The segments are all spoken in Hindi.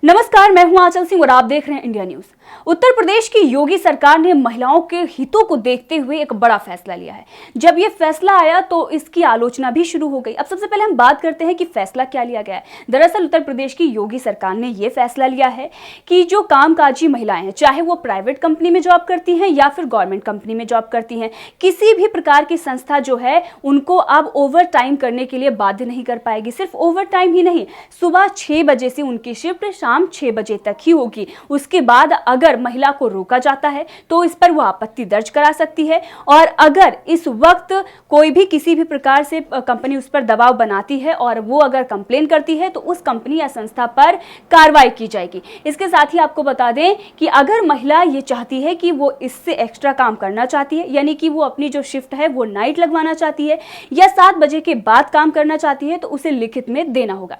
नमस्कार, मैं हूं आंचल सिंह और आप देख रहे हैं इंडिया न्यूज। उत्तर प्रदेश की योगी सरकार ने महिलाओं के हितों को देखते हुए एक बड़ा फैसला लिया है। जब ये फैसला आया तो इसकी आलोचना भी शुरू हो गई। अब सबसे पहले हम बात करते हैं कि फैसला क्या लिया गया है। दरअसल उत्तर प्रदेश की योगी सरकार ने यह फैसला लिया है कि जो कामकाजी महिलाएं हैं, चाहे वो प्राइवेट कंपनी में जॉब करती हैं या फिर गवर्नमेंट कंपनी में जॉब करती हैं, किसी भी प्रकार की संस्था जो है उनको अब ओवर टाइम करने के लिए बाध्य नहीं कर पाएगी। सिर्फ ओवर टाइम ही नहीं, सुबह 6 बजे से उनकी शिफ्ट शाम 6 बजे तक ही होगी। उसके बाद अगर महिला को रोका जाता है तो इस पर वो आपत्ति दर्ज करा सकती है, और अगर इस वक्त कोई भी किसी भी प्रकार से कंपनी उस पर दबाव बनाती है और वो अगर कंप्लेन करती है तो उस कंपनी या संस्था पर कार्रवाई की जाएगी। इसके साथ ही आपको बता दें कि अगर महिला ये चाहती है कि वो इससे एक्स्ट्रा काम करना चाहती है, यानी कि वो अपनी जो शिफ्ट है वो नाइट लगवाना चाहती है या 7 बजे के बाद काम करना चाहती है, तो उसे लिखित में देना होगा।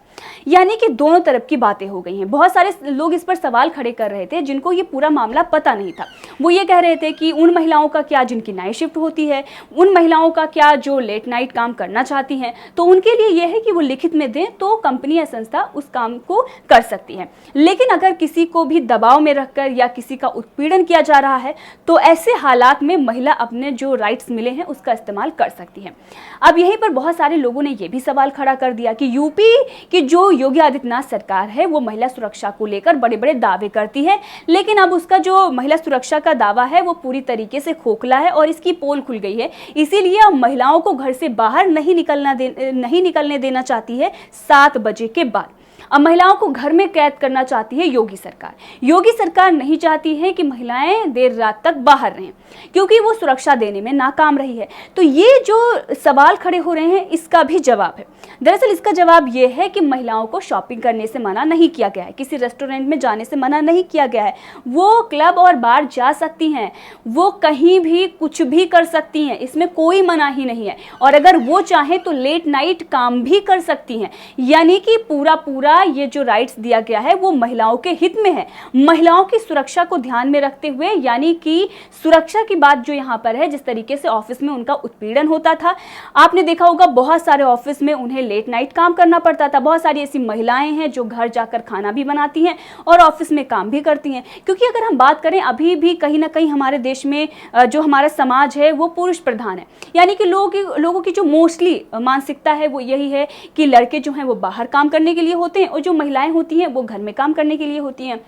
यानी कि दोनों तरफ की बातें हो गई हैं। बहुत सारे लोग इस पर सवाल खड़े कर रहे थे जिनको ये पूरा मामला पता नहीं था। वो ये कह रहे थे कि उन महिलाओं का क्या जिनकी नाइट शिफ्ट होती है, उन महिलाओं का क्या जो लेट नाइट काम करना चाहती हैं, तो उनके लिए यह है कि वो लिखित में दें तो कंपनी या संस्था उस काम को कर सकती है। लेकिन अगर किसी को भी दबाव में रखकर या किसी का उत्पीड़न किया जा रहा है तो ऐसे हालात में महिला अपने जो राइट्स मिले हैं उसका इस्तेमाल कर सकती है। अब यहीं पर बहुत सारे लोगों ने यह भी सवाल खड़ा कर दिया कि यूपी की जो योगी आदित्यनाथ सरकार है वो महिला सुरक्षा को लेकर बड़े बड़े दावे करती है, लेकिन अब उसका जो महिला सुरक्षा का दावा है वो पूरी तरीके से खोखला है और इसकी पोल खुल गई है। इसीलिए अब महिलाओं को घर से बाहर नहीं निकलने देना चाहती है 7 बजे के बाद। अब महिलाओं को घर में कैद करना चाहती है योगी सरकार। योगी सरकार नहीं चाहती है कि महिलाएं देर रात तक बाहर रहें, क्योंकि वो सुरक्षा देने में नाकाम रही है। तो ये जो सवाल खड़े हो रहे हैं इसका भी जवाब है। दरअसल इसका जवाब ये है कि महिलाओं को शॉपिंग करने से मना नहीं किया गया है, किसी रेस्टोरेंट में जाने से मना नहीं किया गया है। वो क्लब और बार जा सकती हैं, वो कहीं भी कुछ भी कर सकती हैं, इसमें कोई मना ही नहीं है। और अगर वो चाहें तो लेट नाइट काम भी कर सकती हैं। यानी कि पूरा ये जो राइट्स दिया गया है वो महिलाओं के हित में है, महिलाओं की सुरक्षा को ध्यान में रखते हुए। यानी कि सुरक्षा की बात जो यहाँ पर है, जिस तरीके से ऑफिस में उनका उत्पीड़न होता था, आपने देखा होगा बहुत सारे ऑफिस में उन्हें लेट नाइट काम करना पड़ता था। बहुत सारी ऐसी महिलाएं हैं जो घर जाकर खाना भी बनाती हैं और ऑफिस में काम भी करती हैं। क्योंकि अगर हम बात करें, अभी भी कहीं ना कहीं हमारे देश में जो हमारा समाज है वो पुरुष प्रधान है। यानी कि लोगों की जो मोस्टली मानसिकता है वो यही है कि लड़के जो हैं वो बाहर काम करने के लिए होते हैं और जो महिलाएं होती हैं वो घर में काम करने के लिए होती हैं।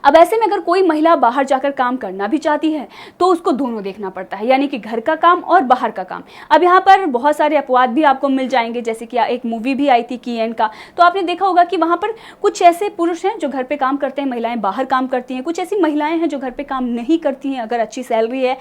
अब ऐसे में अगर कोई महिला बाहर जाकर काम करना भी चाहती है तो उसको दोनों देखना पड़ता है, यानी कि घर का काम और बाहर का काम। अब यहाँ पर बहुत सारे अपवाद भी आपको मिल जाएंगे, जैसे कि एक मूवी भी आई थी की एन का, तो आपने देखा होगा कि वहाँ पर कुछ ऐसे पुरुष हैं जो घर पे काम करते हैं, महिलाएं बाहर काम करती हैं। कुछ ऐसी महिलाएं हैं जो घर पे काम नहीं करती हैं, अगर अच्छी सैलरी है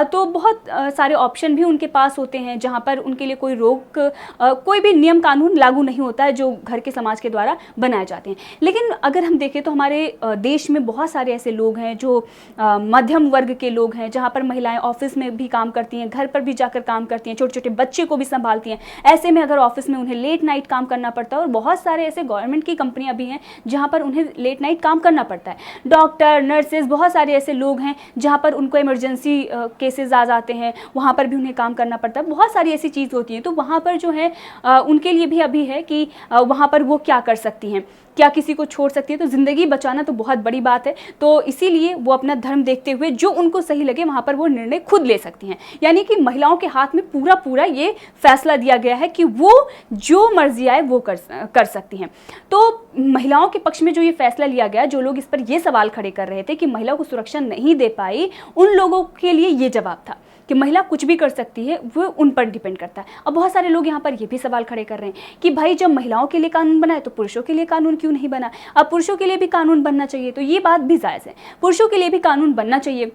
तो बहुत सारे ऑप्शन भी उनके पास होते हैं जहाँ पर उनके लिए कोई भी नियम कानून लागू नहीं होता है जो घर के समाज के द्वारा बनाए जाते हैं। लेकिन अगर हम देखें तो हमारे देश में बहुत सारे ऐसे लोग हैं जो मध्यम वर्ग के लोग हैं, जहां पर महिलाएं ऑफिस में भी काम करती हैं, घर पर भी जाकर काम करती हैं, छोटे छोटे बच्चे को भी संभालती हैं। ऐसे में अगर ऑफिस में उन्हें लेट नाइट काम करना पड़ता है, और बहुत सारे ऐसे गवर्नमेंट की कंपनियां भी हैं जहां पर उन्हें लेट नाइट काम करना पड़ता है। डॉक्टर, नर्सेज, बहुत सारे ऐसे लोग हैं जहां पर उनको इमरजेंसी केसेज आ जाते हैं, वहां पर भी उन्हें काम करना पड़ता है। बहुत सारी ऐसी चीज़ होती है, तो वहां पर जो है उनके लिए भी अभी है कि वहां पर वो क्या कर सकती हैं, क्या किसी को छोड़ सकती है। तो जिंदगी बचाना तो बहुत बड़ी बात है, तो इसीलिए वो अपना धर्म देखते हुए जो उनको सही लगे वहां पर वो निर्णय खुद ले सकती हैं। यानी कि महिलाओं के हाथ में पूरा ये फैसला दिया गया है कि वो जो मर्जी आए वो कर सकती हैं। तो महिलाओं के पक्ष में जो ये फैसला लिया गया, जो लोग इस पर ये सवाल खड़े कर रहे थे कि महिला को सुरक्षा नहीं दे पाई, उन लोगों के लिए ये जवाब था कि महिला कुछ भी कर सकती है, वो उन पर डिपेंड करता है। अब बहुत सारे लोग यहाँ पर ये भी सवाल खड़े कर रहे हैं कि भाई जब महिलाओं के लिए कानून बना है तो पुरुषों के लिए कानून क्यों नहीं बना। अब पुरुषों के लिए भी कानून बनना चाहिए, तो ये बात भी जायज़ है, पुरुषों के लिए भी कानून बनना चाहिए।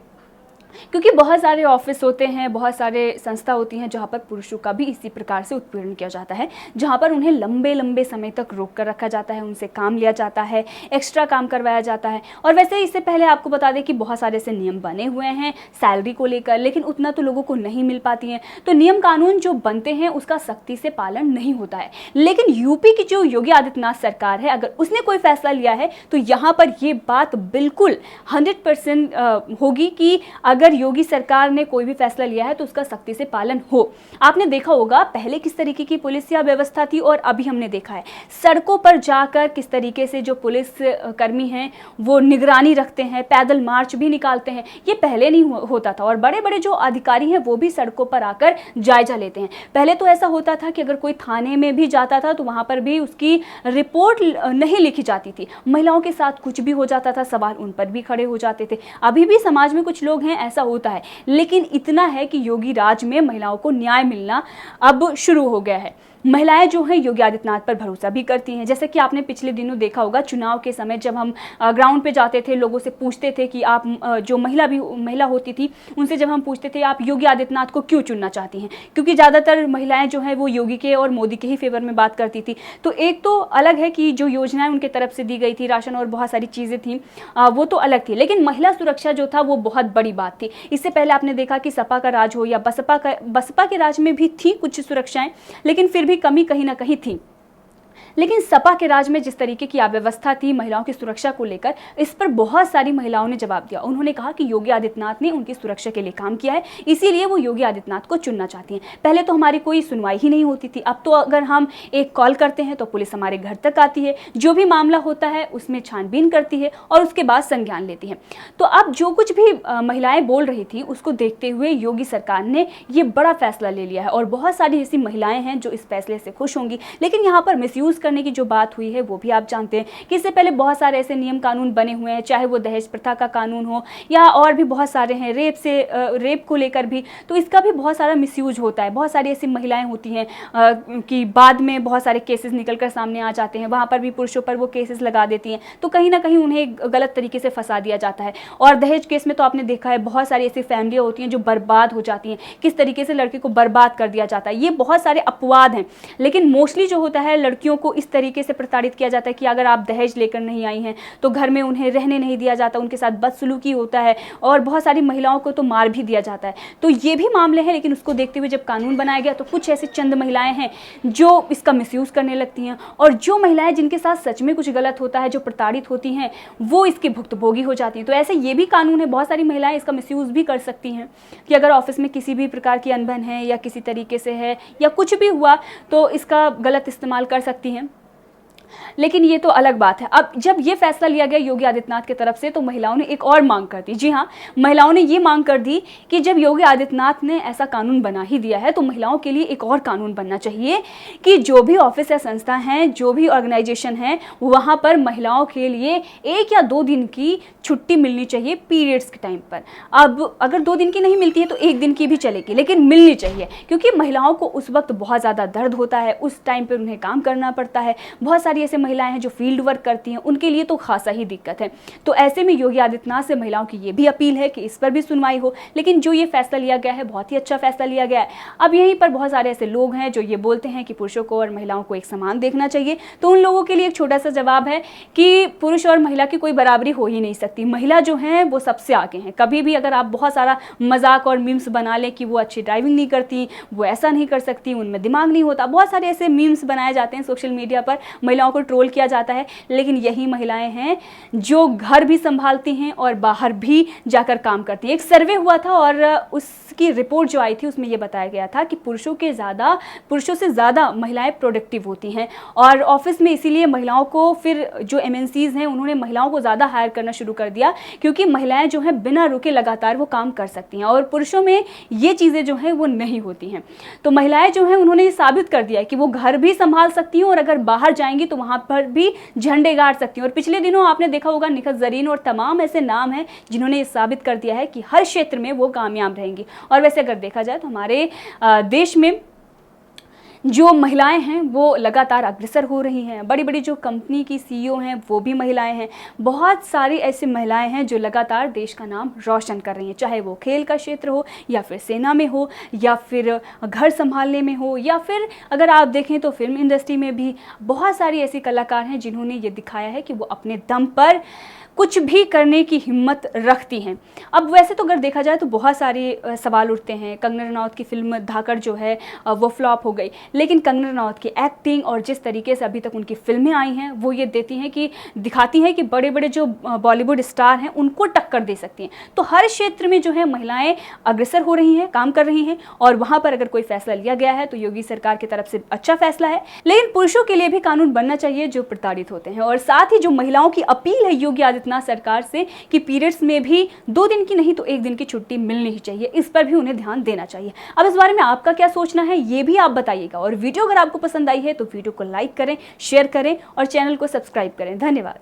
क्योंकि बहुत सारे ऑफिस होते हैं, बहुत सारे संस्था होती हैं जहाँ पर पुरुषों का भी इसी प्रकार से उत्पीड़न किया जाता है, जहाँ पर उन्हें लंबे समय तक रोक कर रखा जाता है, उनसे काम लिया जाता है, एक्स्ट्रा काम करवाया जाता है। और वैसे इससे पहले आपको बता दें कि बहुत सारे ऐसे नियम बने हुए हैं सैलरी को लेकर, लेकिन उतना तो लोगों को नहीं मिल पाती हैं। तो नियम कानून जो बनते हैं उसका सख्ती से पालन नहीं होता है। लेकिन यूपी की जो योगी आदित्यनाथ सरकार है, अगर उसने कोई फैसला लिया है तो यहाँ पर ये बात बिल्कुल 100% होगी कि अगर अगर योगी सरकार ने कोई भी फैसला लिया है तो उसका सख्ती से पालन हो। आपने देखा होगा पहले किस तरीके की पुलिस या व्यवस्था थी और अभी हमने देखा है सड़कों पर जाकर किस तरीके से जो पुलिस कर्मी हैं वो निगरानी रखते हैं, पैदल मार्च भी निकालते हैं। ये पहले नहीं होता था और बड़े बड़े जो अधिकारी हैं वो भी सड़कों पर आकर जायजा लेते हैं। पहले तो ऐसा होता था कि अगर कोई थाने में भी जाता था तो वहां पर भी उसकी रिपोर्ट नहीं लिखी जाती थी। महिलाओं के साथ कुछ भी हो जाता था, सवाल उन पर भी खड़े हो जाते थे। अभी भी समाज में कुछ लोग हैं ऐसा होता है, लेकिन इतना है कि योगी राज में महिलाओं को न्याय मिलना अब शुरू हो गया है। महिलाएं जो हैं योगी आदित्यनाथ पर भरोसा भी करती हैं। जैसे कि आपने पिछले दिनों देखा होगा चुनाव के समय जब हम ग्राउंड पे जाते थे, लोगों से पूछते थे कि आप जो महिला होती थी उनसे जब हम पूछते थे आप योगी आदित्यनाथ को क्यों चुनना चाहती हैं, क्योंकि ज़्यादातर महिलाएं जो हैं वो योगी के और मोदी के ही फेवर में बात करती थी। तो एक तो अलग है कि जो योजनाएं उनके तरफ से दी गई थी, राशन और बहुत सारी चीज़ें थी, वो तो अलग थी, लेकिन महिला सुरक्षा जो था वो बहुत बड़ी बात थी। इससे पहले आपने देखा कि सपा का राज हो या बसपा के राज में भी थी कुछ सुरक्षाएं, लेकिन फिर भी कमी कहीं ना कहीं थी। लेकिन सपा के राज में जिस तरीके की अव्यवस्था थी महिलाओं की सुरक्षा को लेकर, इस पर बहुत सारी महिलाओं ने जवाब दिया। उन्होंने कहा कि योगी आदित्यनाथ ने उनकी सुरक्षा के लिए काम किया है, इसीलिए वो योगी आदित्यनाथ को चुनना चाहती हैं। पहले तो हमारी कोई सुनवाई ही नहीं होती थी, अब तो अगर हम एक कॉल करते हैं तो पुलिस हमारे घर तक आती है, जो भी मामला होता है उसमें छानबीन करती है और उसके बाद संज्ञान लेती है। तो अब जो कुछ भी महिलाएं बोल रही थी उसको देखते हुए योगी सरकार ने ये बड़ा फैसला ले लिया है और बहुत सारी ऐसी महिलाएं हैं जो इस फैसले से खुश होंगी। लेकिन यहाँ पर मिसयूज करने की जो बात हुई है वो भी आप जानते हैं कि इससे पहले बहुत सारे ऐसे नियम कानून बने हुए हैं, चाहे वो दहेज प्रथा का कानून हो या और भी बहुत सारे हैं, रेप को लेकर भी, तो इसका भी बहुत सारा मिसयूज होता है। बहुत सारी ऐसी महिलाएं होती हैं कि बाद में बहुत सारे केसेस निकलकर सामने आ जाते हैं, वहां पर भी पुरुषों पर वो केसेस लगा देती हैं, तो कहीं ना कहीं उन्हें गलत तरीके से फंसा दिया जाता है। और दहेज केस में तो आपने देखा है बहुत सारी ऐसी फैमिलियां होती हैं जो बर्बाद हो जाती हैं, किस तरीके से लड़की को बर्बाद कर दिया जाता है। ये बहुत सारे अपवाद हैं, लेकिन मोस्टली जो होता है लड़कियों को इस तरीके से प्रताड़ित किया जाता है कि अगर आप दहेज लेकर नहीं आई हैं तो घर में उन्हें रहने नहीं दिया जाता, उनके साथ बदसलूकी होता है और बहुत सारी महिलाओं को तो मार भी दिया जाता है। तो ये भी मामले हैं, लेकिन उसको देखते हुए जब कानून बनाया गया तो कुछ ऐसे चंद महिलाएं हैं जो इसका मिसयूज करने लगती हैं और जो महिलाएं जिनके साथ सच में कुछ गलत होता है, जो प्रताड़ित होती हैं, वो इसके भुक्तभोगी हो जाती हैं। तो ऐसे ये भी कानून है, बहुत सारी महिलाएं इसका मिसयूज भी कर सकती हैं कि अगर ऑफिस में किसी भी प्रकार की अनबन है या किसी तरीके से है या कुछ भी हुआ तो इसका गलत इस्तेमाल कर सकती हैं। लेकिन ये तो अलग बात है। अब जब ये फैसला लिया गया योगी आदित्यनाथ की तरफ से तो महिलाओं ने एक और मांग कर दी। जी हाँ, महिलाओं ने ये मांग कर दी कि जब योगी आदित्यनाथ ने ऐसा कानून बना ही दिया है तो महिलाओं के लिए एक और कानून बनना चाहिए कि जो भी ऑफिस या संस्था हैं, जो भी ऑर्गेनाइजेशन है, वहाँ पर महिलाओं के लिए 1 या 2 दिन की छुट्टी मिलनी चाहिए पीरियड्स के टाइम पर। अब अगर 2 दिन की नहीं मिलती है तो 1 दिन की भी चलेगी, लेकिन मिलनी चाहिए, क्योंकि महिलाओं को उस वक्त बहुत ज़्यादा दर्द होता है, उस टाइम पर उन्हें काम करना पड़ता है। बहुत सारी ऐसे महिलाएं हैं जो फील्ड वर्क करती हैं, उनके लिए तो खासा ही दिक्कत है। तो ऐसे में योगी आदित्यनाथ से महिलाओं की ये भी अपील है कि इस पर भी सुनवाई हो। लेकिन जो ये फैसला लिया गया है बहुत ही अच्छा फैसला लिया गया है। अब यहीं पर बहुत सारे ऐसे लोग हैं जो ये बोलते हैं कि पुरुषों को और महिलाओं को एक समान देखना चाहिए। तो उन लोगों के लिए एक छोटा सा जवाब है कि पुरुष और महिला की कोई बराबरी हो ही नहीं सकती। महिला जो है वो सबसे आगे हैं। कभी भी अगर आप बहुत सारा मजाक और मीम्स बना लें कि वो अच्छी ड्राइविंग नहीं करती, वो ऐसा नहीं कर सकती, उनमें दिमाग नहीं होता, बहुत सारे ऐसे मीम्स बनाए जाते हैं सोशल मीडिया पर, महिलाओं को ट्रोल किया जाता है, लेकिन यही महिलाएं हैं जो घर भी संभालती हैं और बाहर भी जाकर काम करती हैं। एक सर्वे हुआ था और उसकी रिपोर्ट जो आई थी उसमें यह बताया गया था कि पुरुषों से ज़्यादा महिलाएं प्रोडक्टिव होती हैं और ऑफिस में इसीलिए महिलाओं को फिर जो एमएनसीज हैं उन्होंने महिलाओं को ज़्यादा हायर करना शुरू कर दिया, क्योंकि महिलाएं जो हैं बिना रुके लगातार वो काम कर सकती हैं और पुरुषों में ये चीज़ें जो हैं वो नहीं होती हैं। तो महिलाएं जो हैं उन्होंने ये साबित कर दिया है कि वो घर भी संभाल सकती हैं और अगर बाहर जाएंगी तो वहाँ पर भी झंडे गाड़ सकती हैं। और पिछले दिनों आपने देखा होगा निखत जरीन और तमाम ऐसे नाम हैं जिन्होंने ये साबित कर दिया है कि हर क्षेत्र में वो कामयाब रहेंगी। और वैसे अगर देखा जाए तो हमारे देश में जो महिलाएं हैं वो लगातार अग्रसर हो रही हैं। बड़ी बड़ी जो कंपनी की सीईओ हैं वो भी महिलाएं हैं। बहुत सारी ऐसी महिलाएं हैं जो लगातार देश का नाम रोशन कर रही हैं, चाहे वो खेल का क्षेत्र हो या फिर सेना में हो या फिर घर संभालने में हो या फिर अगर आप देखें तो फिल्म इंडस्ट्री में भी बहुत सारी ऐसी कलाकार हैं जिन्होंने ये दिखाया है कि वो अपने दम पर कुछ भी करने की हिम्मत रखती हैं। अब वैसे तो अगर देखा जाए तो बहुत सारे सवाल उठते हैं। कंगना रनौत की फिल्म धाकड़ जो है वो फ्लॉप हो गई, लेकिन कंगना रनौत की एक्टिंग और जिस तरीके से अभी तक उनकी फिल्में आई हैं वो ये देती हैं कि दिखाती हैं कि बड़े बड़े जो बॉलीवुड स्टार हैं उनको टक्कर दे सकती हैं। तो हर क्षेत्र में जो है महिलाएं अग्रसर हो रही हैं, काम कर रही हैं, और वहां पर अगर कोई फैसला लिया गया है तो योगी सरकार की तरफ से अच्छा फैसला है। लेकिन पुरुषों के लिए भी कानून बनना चाहिए जो प्रताड़ित होते हैं। और साथ ही जो महिलाओं की अपील है योगी आदित्यनाथ सरकार से कि पीरियड्स में भी 2 दिन की नहीं तो 1 दिन की छुट्टी मिलनी ही चाहिए, इस पर भी उन्हें ध्यान देना चाहिए। अब इस बारे में आपका क्या सोचना है ये भी आप बताइएगा, और वीडियो अगर आपको पसंद आई है तो वीडियो को लाइक करें, शेयर करें और चैनल को सब्सक्राइब करें। धन्यवाद।